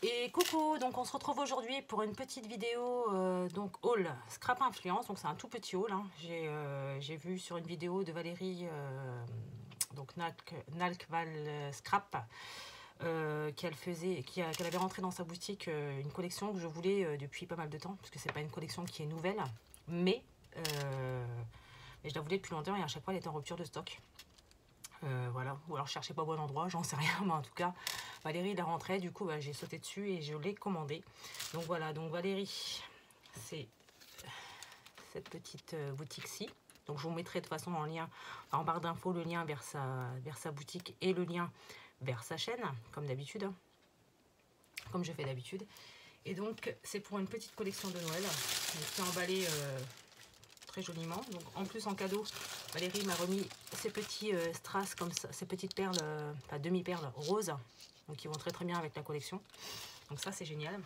Et coucou, donc on se retrouve aujourd'hui pour une petite vidéo donc haul Scrap Influence. Donc c'est un tout petit haul, hein. J'ai vu sur une vidéo de Valérie donc Nalkval Scrap qu'elle avait rentré dans sa boutique une collection que je voulais depuis pas mal de temps, parce que c'est pas une collection qui est nouvelle, mais je la voulais depuis longtemps et à chaque fois elle était en rupture de stock. Voilà, ou alors je cherchais pas au bon endroit, j'en sais rien, mais en tout cas Valérie la rentrait, du coup j'ai sauté dessus et je l'ai commandé. Donc voilà, donc Valérie, c'est cette petite boutique-ci. Donc je vous mettrai de toute façon en lien, en barre d'infos, le lien vers sa boutique et le lien vers sa chaîne, comme d'habitude, hein, comme je fais d'habitude. Et donc c'est pour une petite collection de Noël, qui est emballée très joliment. Donc en plus en cadeau, Valérie m'a remis ces petits strass comme ça, ces petites perles, enfin demi-perles roses, donc qui vont très très bien avec la collection. Donc ça c'est génial.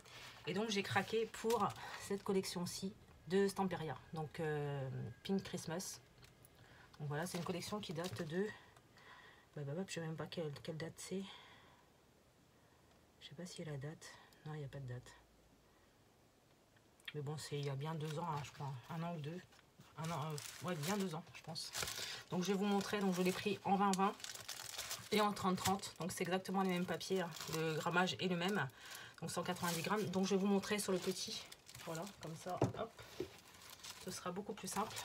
Et donc j'ai craqué pour cette collection-ci de Stamperia, donc Pink Christmas. Donc voilà, c'est une collection qui date de, je sais même pas quelle date c'est. Je sais pas si y a la date. Non, il n'y a pas de date. Mais bon, c'est il y a bien 2 ans, hein, je crois, 1 an ou 2. Ouais, bien 2 ans, je pense. Donc je vais vous montrer, donc je l'ai pris en 20-20 et en 30-30. Donc c'est exactement les mêmes papiers, hein. Le grammage est le même, donc 190 grammes. Donc je vais vous montrer sur le petit, voilà, comme ça, hop, ce sera beaucoup plus simple.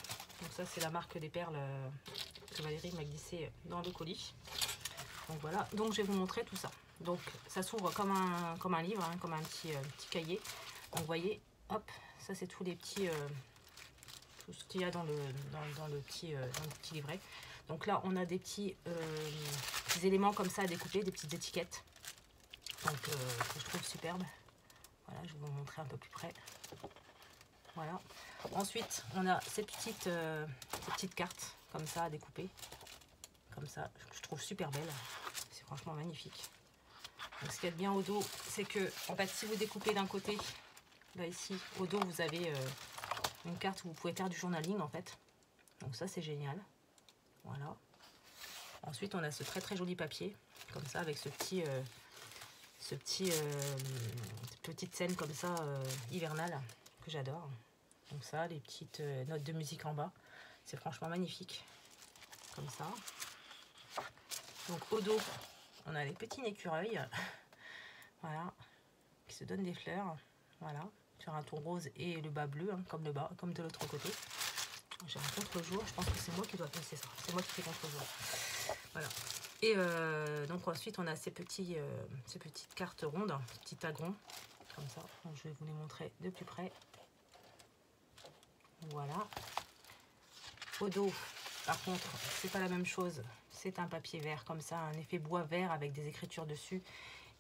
Donc ça c'est la marque des perles que Valérie m'a glissé dans le colis. Donc voilà, donc je vais vous montrer tout ça. Donc ça s'ouvre comme un livre, hein, comme un petit cahier. Donc vous voyez, hop, ça c'est tous les petits... tout ce qu'il y a dans le petit livret. Donc là on a des petits éléments comme ça à découper, des petites étiquettes, donc que je trouve superbe. Voilà, je vais vous montrer un peu plus près. Voilà, ensuite on a ces petites cartes comme ça à découper, comme ça, que je trouve super belle. C'est franchement magnifique. Donc ce qu'il y a de bien au dos, c'est que en fait si vous découpez d'un côté, là ici au dos vous avez une carte où vous pouvez faire du journaling en fait. Donc ça c'est génial. Voilà. Ensuite on a ce très très joli papier comme ça avec petite scène comme ça hivernale que j'adore. Donc ça, les petites notes de musique en bas, c'est franchement magnifique comme ça. Donc au dos on a les petits écureuils voilà, qui se donnent des fleurs, voilà, sur un ton rose et le bas bleu, hein, comme de l'autre côté. J'ai un contre-jour, je pense que c'est moi qui dois passer ça, c'est moi qui fais contre-jour. Voilà. Et donc ensuite on a ces petites cartes rondes, ces petits tagrons, comme ça. Donc, je vais vous les montrer de plus près. Voilà. Au dos, par contre, c'est pas la même chose. C'est un papier vert comme ça, un effet bois vert avec des écritures dessus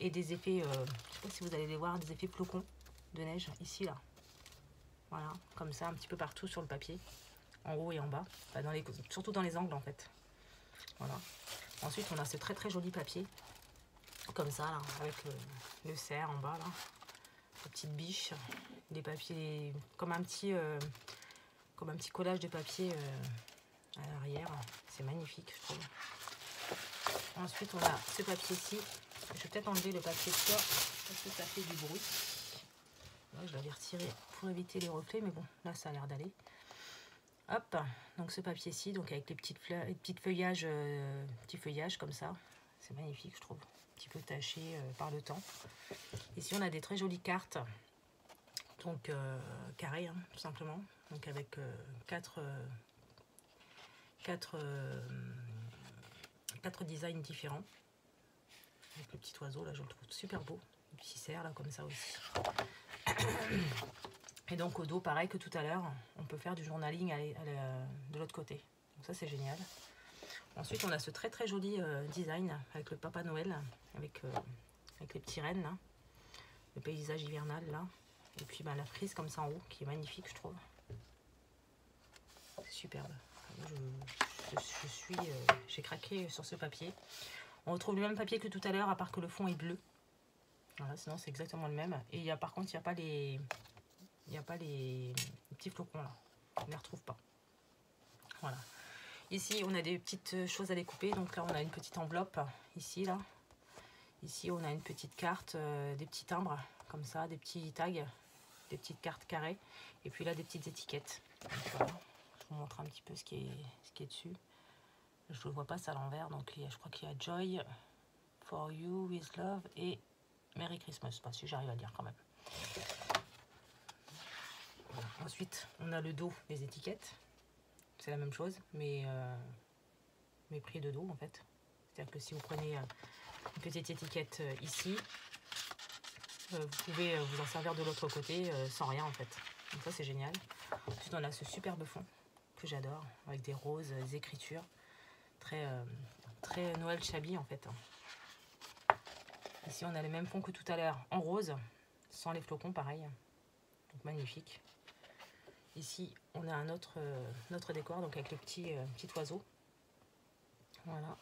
et des effets, je sais pas si vous allez les voir, des effets flocons de neige ici là. Voilà, comme ça un petit peu partout sur le papier, en haut et en bas, enfin, surtout dans les angles en fait. Voilà. Ensuite on a ce très très joli papier, comme ça là, avec le cerf en bas là, les petites biches, des papiers comme un petit collage de papier à l'arrière. C'est magnifique je trouve. Ensuite on a ce papier ci, je vais peut-être enlever le papier de soie parce que ça fait du bruit. Là, je l'avais retiré pour éviter les reflets, mais bon là ça a l'air d'aller. Hop, donc ce papier ci, donc avec les petites fleurs, les petits feuillages comme ça, c'est magnifique je trouve, un petit peu taché par le temps. Ici on a des très jolies cartes, donc carrées hein, tout simplement, donc avec quatre designs différents. Avec le petit oiseau là, je le trouve super beau, le petit cerf là comme ça aussi. Et donc au dos, pareil que tout à l'heure, on peut faire du journaling de l'autre côté. Donc ça c'est génial. Ensuite on a ce très très joli design avec le Papa Noël, avec les petits rennes là, le paysage hivernal là, et puis la frise comme ça en haut qui est magnifique je trouve. C'est superbe. J'ai craqué sur ce papier. On retrouve le même papier que tout à l'heure, à part que le fond est bleu. Voilà, sinon c'est exactement le même. Et par contre, il n'y a pas les petits flocons là. On ne les retrouve pas. Voilà. Ici, on a des petites choses à découper. Donc là, on a une petite enveloppe ici là. Ici, on a une petite carte, des petits timbres, comme ça, des petits tags, des petites cartes carrées. Et puis là, des petites étiquettes. Donc, voilà. Je vous montre un petit peu ce qui est dessus. Je ne le vois pas, ça à l'envers. Donc, je crois qu'il y a Joy, For You, With Love et Merry Christmas. Pas si j'arrive à lire quand même. Bon, ensuite, on a le dos des étiquettes. C'est la même chose, mais pris de dos en fait. C'est-à-dire que si vous prenez une petite étiquette ici, vous pouvez vous en servir de l'autre côté sans rien en fait. Donc ça c'est génial. Ensuite on a ce superbe fond que j'adore avec des roses, des écritures très Noël Shabby en fait. Ici on a le même fond que tout à l'heure en rose, sans les flocons pareil. Donc magnifique. Ici on a un autre décor donc avec le petit oiseau. Voilà.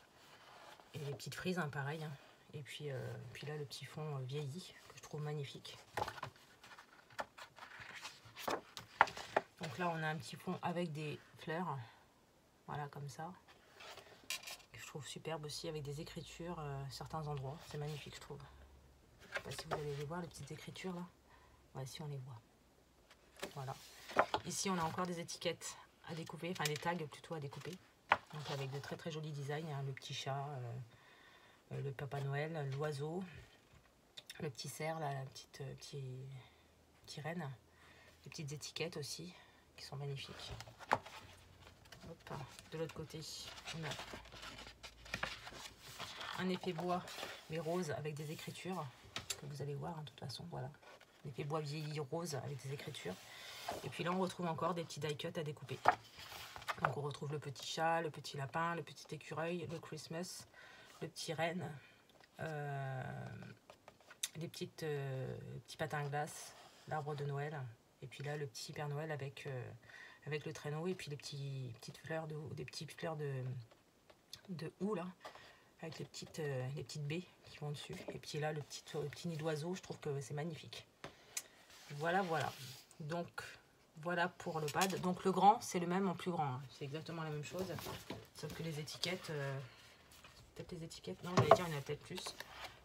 Et les petites frises hein, pareil. Hein. Et puis là le petit fond vieilli que je trouve magnifique. Donc là on a un petit fond avec des fleurs. Voilà comme ça. Que je trouve superbe aussi avec des écritures à certains endroits. C'est magnifique je trouve. Je sais pas si vous allez les voir les petites écritures là. Ouais, si on les voit. Voilà. Ici on a encore des étiquettes à découper, enfin des tags plutôt à découper. Donc avec de très jolis designs. Hein, le petit chat, le Papa Noël, l'oiseau, le petit cerf, la petite reine. Des petites étiquettes aussi qui sont magnifiques. Hop. De l'autre côté, on a un effet bois mais rose avec des écritures que vous allez voir hein, de toute façon. Voilà, l'effet bois vieilli rose avec des écritures. Et puis là, on retrouve encore des petits die cuts à découper. Donc on retrouve le petit chat, le petit lapin, le petit écureuil, le Christmas, le petit renne, les petits patins à glace, l'arbre de Noël, et puis là le petit Père Noël avec le traîneau, et puis les petites fleurs de houx là, avec les petites baies qui vont dessus, et puis là le petit nid d'oiseau. Je trouve que c'est magnifique. Voilà. Donc voilà pour le pad. Donc le grand c'est le même en plus grand, hein. C'est exactement la même chose, sauf que les étiquettes, peut-être les étiquettes, non j'allais dire il y en a peut-être plus,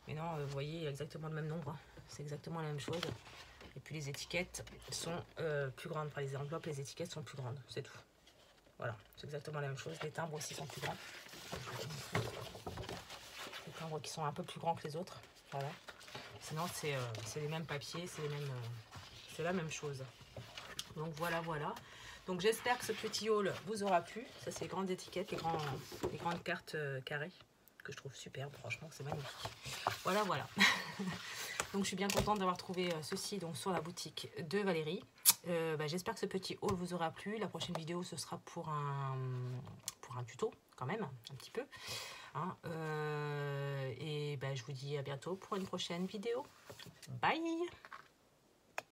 mais non, vous voyez il y a exactement le même nombre, hein. C'est exactement la même chose. Et puis les étiquettes sont plus grandes, enfin les enveloppes, les étiquettes sont plus grandes, c'est tout. Voilà, c'est exactement la même chose. Les timbres aussi sont plus grands. Les timbres qui sont un peu plus grands que les autres, voilà. Sinon c'est les mêmes papiers, c'est la même chose. Donc voilà. Donc j'espère que ce petit haul vous aura plu. Ça c'est les grandes étiquettes, les grandes cartes carrées que je trouve superbe. Franchement c'est magnifique. Voilà. Donc je suis bien contente d'avoir trouvé ceci donc sur la boutique de Valérie. J'espère que ce petit haul vous aura plu. La prochaine vidéo ce sera pour un tuto quand même un petit peu. Hein, et je vous dis à bientôt pour une prochaine vidéo. Bye.